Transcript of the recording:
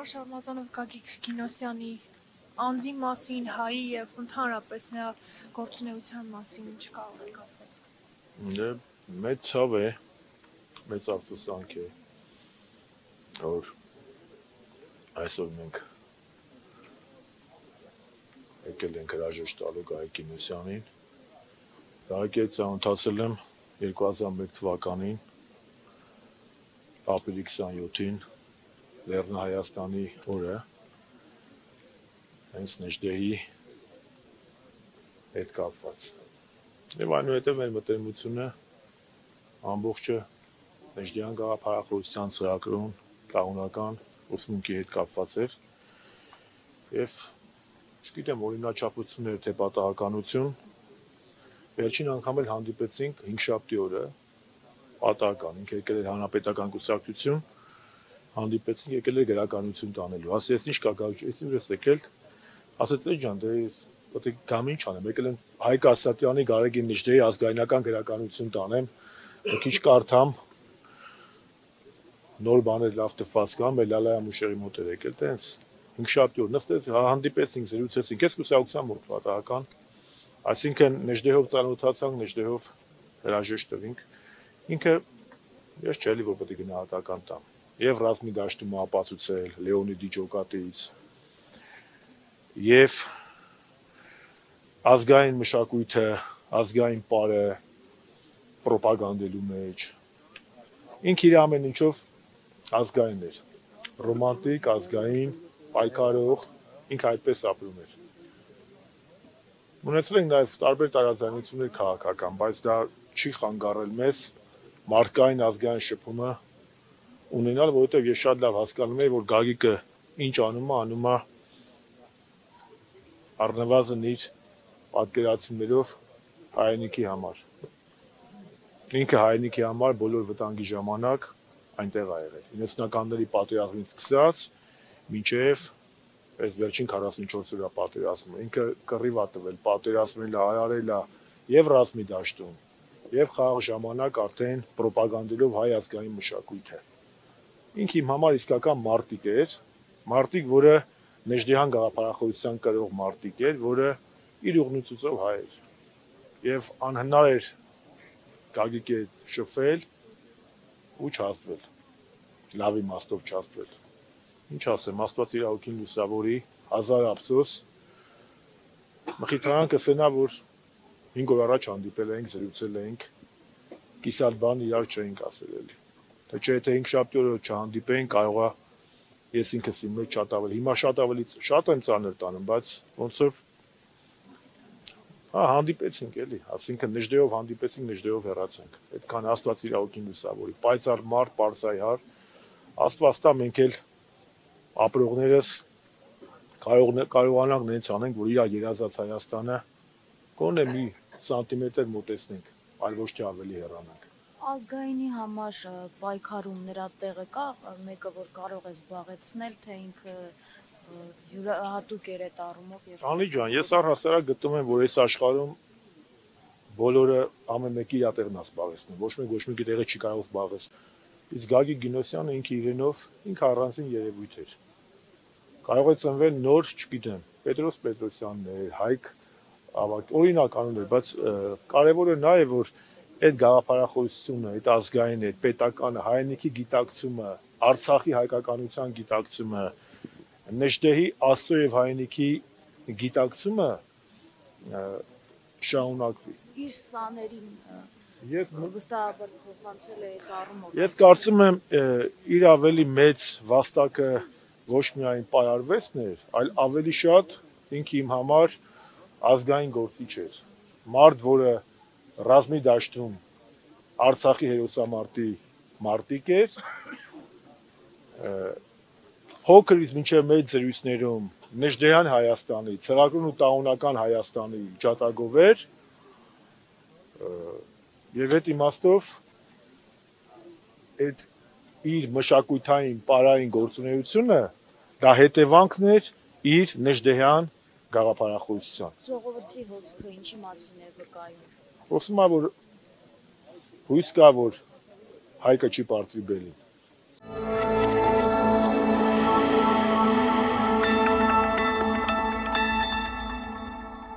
պարոն Շարմազանով Գագիկ Գինոսյանի անձի մասին, հայի եւ ընդհանրապես նրա գործունեության մասին ինչ կարող եք ասել։ Մեծ ցավ է, մեծ افسوسանք է, որ այսօր մենք եկել ենք հրաժեշտ տալու Գագիկ Գինոսյանին։ Իհարկե ծանոթացել եմ 2001 թվականին, ապրիլի 27-ին, Լեռնահայաստանի օրը, հենց Նժդեհի հետ կապված։ Եվ այնուհետև մեր մտերմությունը ամբողջը Նժդեհյան գաղափարախոսության ծրագրուն կանոնական ուսմունքի հետ կապված էր եւ չգիտեմ օրինաչափություններ թե պատահականություն վերջին անգամ էլ հանդիպեցինք 5-շաբթի օրը պատահական ինքը եկել էր հանրապետական կուսակցություն հանդիպեցինք եկել էր գրականություն տանելու ասես ինչ կա գաղ ես եկել ասեց ջան դե պետք է կամ ինչ անեմ եկել եմ Հայկ Ասատյանի Գարեգին Նժդեհի ազգայնական գրականություն տանեմ մի քիչ կարդամ նոր բաներ լավ տված կան մեր Լալայա Մուշեղի մոտ էր եկել տենց 5-շաբթի օր նստեց հանդիպեցինք զրուցեցինք ես կուսակցության մոտ պատահական այսինքն Նժդեհով ծանոթացանք Նժդեհով հրաժեշտ տվինք ինքը ես չէի որ պետք է գնահատական տամ եւ ռազմի դաշտում ապացուցել Լեոնիդի ջոկատից եւ ազգային մշակույթը ազգային պարը պրոպագանդելու մեջ ինքը իր ամեն ինչով ազգային էր ռոմանտիկ ազգային պայքարող ինքը այդպես ապրում էր ունեցել ենք նաեւ տարբեր տարաձայնություններ քաղաքական բայց դա չի խանգարել մեզ մարդկային ազգային շփումը ունենալ որովհետեւ ես շատ լավ հասկանում եմ որ Գագիկը ինչ անում է առնվազն իր պատկերացումներով հայրենիքի համար ինքը հայրենիքի համար բոլոր վտանգի ժամանակ այնտեղ ա եղել 90-ականների պատերազմից սկսած մինչև այս վերջին 44 օրյա պատերազմը ինքը կռիվ ա տվել պատերազմել ա արարել ա եւ ռազմի դաշտում եւ խաղաղ ժամանակ արդեն պրոպագանդելով հայ ազգային մշակույթը ինքը իմ համար իսկական մարտիկ էր մարտիկ որը Նժդեհյան գաղափարախոսության կրող մարտիկ էր որը իր ուղղությունով հայ էր եւ անհնար էր Գագիկի հետ շփվել ու չհասցվել լավ իմաստով չհասցվել ինչ ասեմ Աստված իր հոգին լուսավորի հազար ափսոս մխիթարանքը սենա որ 5 օր առաջ հանդիպել ենք զրուցել ենք կիսատ բան իրար չենք ասել էլի թե չէ թե 5 շաբթի օրը չհանդիպեին կարողա ես ինքս իմ մեջ շատ ավելի հիմա շատ եմ ծանր տանում բայց ոնց որ հանդիպեցինք էլի ասինքն Նժդեհով հանդիպեցինք Նժդեհով հեռացանք այդքան Աստված իր հոգին լուսավորի պայծառ մարդ պարզայհար Աստված տա մենք էլ ապրողներս կարողանանք նենց անենք որ իր երազած Հայաստանը գոնե մի սանտիմետր մոտեցնենք այլ ոչ թե ավելի հեռանանք ազգայինի համար պայքարում նրա տեղը կա մեկը որ կարող է զբաղեցնել թե ինքը յուրահատուկ էր այդ առումով եւ Անի ջան ես առհասարակ գտնում եմ որ այս աշխարհում բոլորը ամեն մեկի իր տեղն է զբաղեցնում ոչ մեկի տեղը չի կարող զբաղեցնել իսկ Գագիկ Գինոսյանը ինքը իրենով ինքը առանձին երևույթ էր կարող է ծնվել նոր չգիտեմ Պետրոս Պետրոսյաններ Հայկ օրինակ անուններ բայց կարևորը նա է որ այդ գաղափարախոսությունը այդ ազգային այդ պետականը հայրենիքի գիտակցումը Արցախի հայկականության գիտակցումը Նժդեհի Աստծո եւ հայրենիքի գիտակցումը շարունակվի իր սաներին ես վստահաբար փոխանցել է այդ առումով ես կարծում եմ իր ավելի մեծ վաստակը ոչ միայն պարարվեստն էր այլ ավելի շատ ինքը իմ համար ազգային գործիչ էր մարդ որը ռազմի դաշտում Արցախի հերոսամարտի մարտիկ էր փոքրից մինչև մեծ զրույցներում Նժդեհյան Հայաստանի ցեղագրուն ու տաղոնական Հայաստանի ջատագով էր եւ այդ իմաստով այդ իր մշակութային պարային գործունեությունը դա հետևանքն էր իր Նժդեհյան գաղափարախոսության ժողովրդի հոսքը ինչի մասին է վկայում խոսում է որ հույս կա որ հայկը չի պարտվի բելին